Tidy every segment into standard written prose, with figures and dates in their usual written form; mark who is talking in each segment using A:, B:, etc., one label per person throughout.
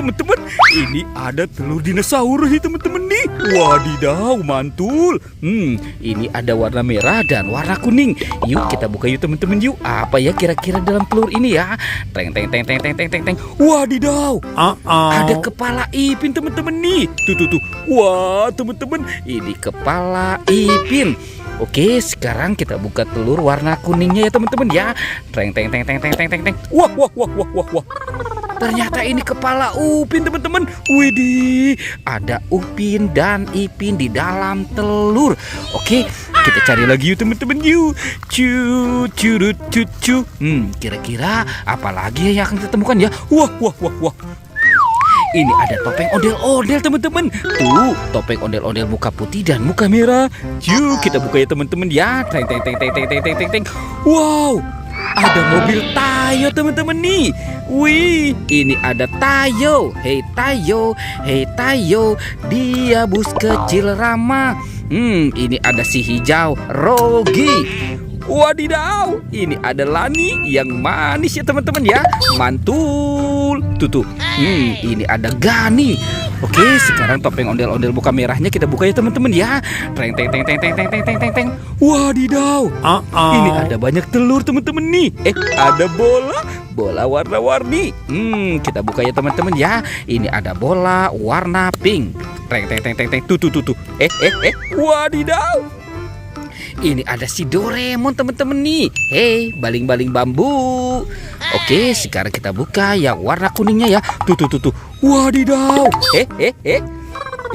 A: teman-teman, ini ada telur dinosaurus nih teman-teman nih. Wadidaw, mantul. Ini ada warna merah dan warna kuning. Yuk kita buka yuk teman-teman yuk. Apa ya kira-kira dalam telur ini ya? Teng teng teng teng teng teng teng teng. Wadidaw. Ada kepala Ipin teman-teman nih. Tuh. Wah teman-teman, ini kepala Ipin. Oke, sekarang kita buka telur warna kuningnya ya teman-teman ya. Teng teng teng teng teng teng teng. Wah. Ternyata ini kepala Upin teman-teman. Widih, ada Upin dan Ipin di dalam telur. Oke, kita cari lagi yuk teman-teman yuk. Cu. Kira-kira apa lagi yang akan kita temukan ya? Wah. Ini ada topeng ondel-ondel teman-teman. Tuh, topeng ondel-ondel muka putih dan muka merah. Yuk kita buka ya teman-teman ya. Teng. Wow, ada mobil Tayo teman-teman nih. Wih, ini ada Tayo. Hey Tayo, dia bus kecil ramah. Ini ada si hijau Rogi. Wadidaw, ini ada Lani yang manis ya teman-teman ya. Mantul. Tuh. Ini ada Gani. Oke, sekarang topeng ondel-ondel muka merahnya kita buka ya teman-teman ya. Teng. Wadidaw. Ini ada banyak telur teman-teman nih. Ada bola warna-warni. Kita buka ya teman-teman ya. Ini ada bola warna pink. Teng. Tuh. Wadidaw. Ini ada si Doraemon teman-teman nih. Hey, baling-baling bambu. Oke, sekarang kita buka yang warna kuningnya ya. Tuh. Wadidaw.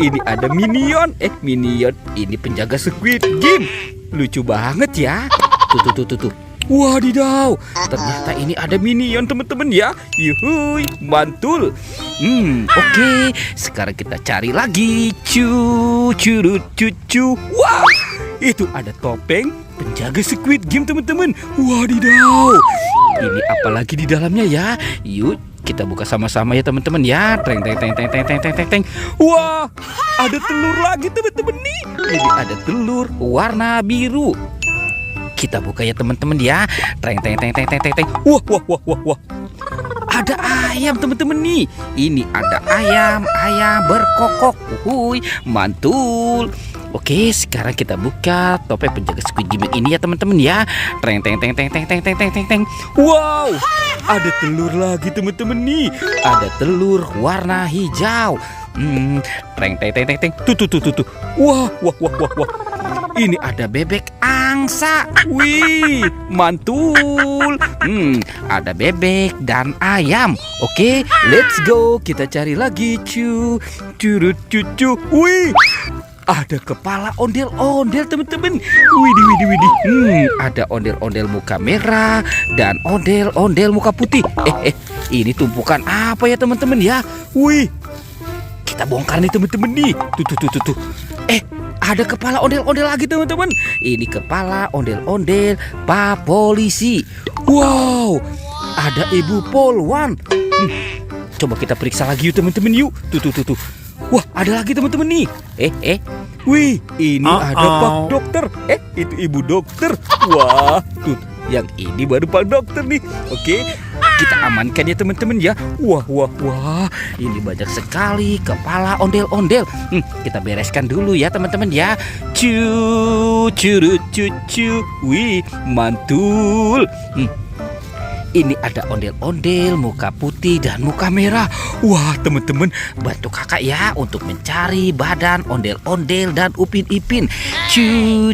A: Ini ada Minion. Minion ini penjaga Squid Game. Lucu banget ya. Tuh. Wadidaw. Ternyata ini ada Minion teman-teman ya. Yuhui, mantul. Oke, sekarang kita cari lagi. Cu. Wow. Itu ada topeng penjaga Squid Game teman-teman. Wadidaw. Ini apa lagi di dalamnya ya? Yuk kita buka sama-sama ya teman-teman ya. Teng. Wah, ada telur lagi teman-teman nih. Ini ada telur warna biru. Kita buka ya teman-teman ya. Teng. Wah. Ada ayam teman-teman nih. Ini ada ayam berkokok. Mantul. Oke, sekarang kita buka topeng penjaga Squid Game ini ya teman-teman ya. Teng. Wow, ada telur lagi teman-teman nih. Ada telur warna hijau. Teng. Tuh. Wah. Ini ada bebek angsa. Wih, mantul. Ada bebek dan ayam. Oke, let's go. Kita cari lagi. Cu. Wih, ada kepala ondel-ondel teman-teman. Widih. Ada ondel-ondel muka merah dan ondel-ondel muka putih. Ini tumpukan apa ya teman-teman ya? Wih, kita bongkar nih teman-teman nih. Tuh. Ada kepala ondel-ondel lagi teman-teman. Ini kepala ondel-ondel Pak Polisi. Wow, ada Ibu Polwan. Coba kita periksa lagi yuk teman-teman yuk. Tuh. Wah, ada lagi teman-teman nih. Wih, ini ada Pak Dokter. Itu Ibu Dokter. Wah, tuh, yang ini baru Pak Dokter nih. Oke, kita amankan ya teman-teman ya. Wah, ini banyak sekali kepala ondel-ondel. Kita bereskan dulu ya teman-teman ya. Cu. Wih, mantul. Ini ada ondel-ondel muka putih dan muka merah. Wah teman-teman, bantu kakak ya untuk mencari badan ondel-ondel dan Upin Ipin. Cu.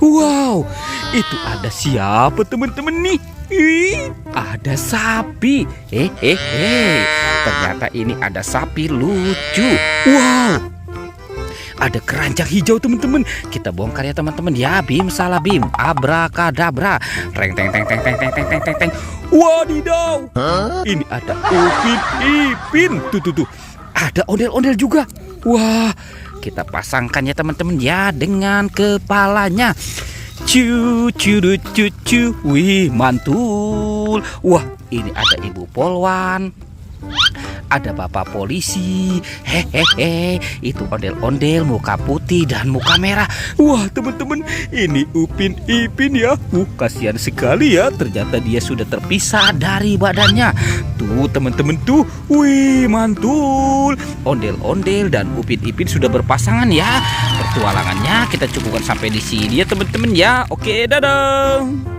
A: Wow, itu ada siapa teman-teman nih? Ada sapi. Ternyata ini ada sapi lucu. Wow, ada keranjang hijau teman-teman. Kita bongkar ya teman-teman ya. Bim salah bim, abrakadabra. Teng. Wadidaw. Ini ada Upin Ipin. Tuh. Ada ondel-ondel juga. Wah, kita pasangkan ya teman-teman ya dengan kepalanya. Cu. Wih, mantul. Wah, ini ada Ibu Polwan. ada bapak polisi. Hehehe, itu ondel-ondel muka putih dan muka merah. Wah teman-teman, ini Upin Ipin ya. Kasihan sekali ya, ternyata dia sudah terpisah dari badannya. Tuh teman-teman tuh, wih mantul. Ondel-ondel dan Upin Ipin sudah berpasangan ya. Pertualangannya kita cukupkan sampai di sini ya teman-teman ya. Oke, dadah.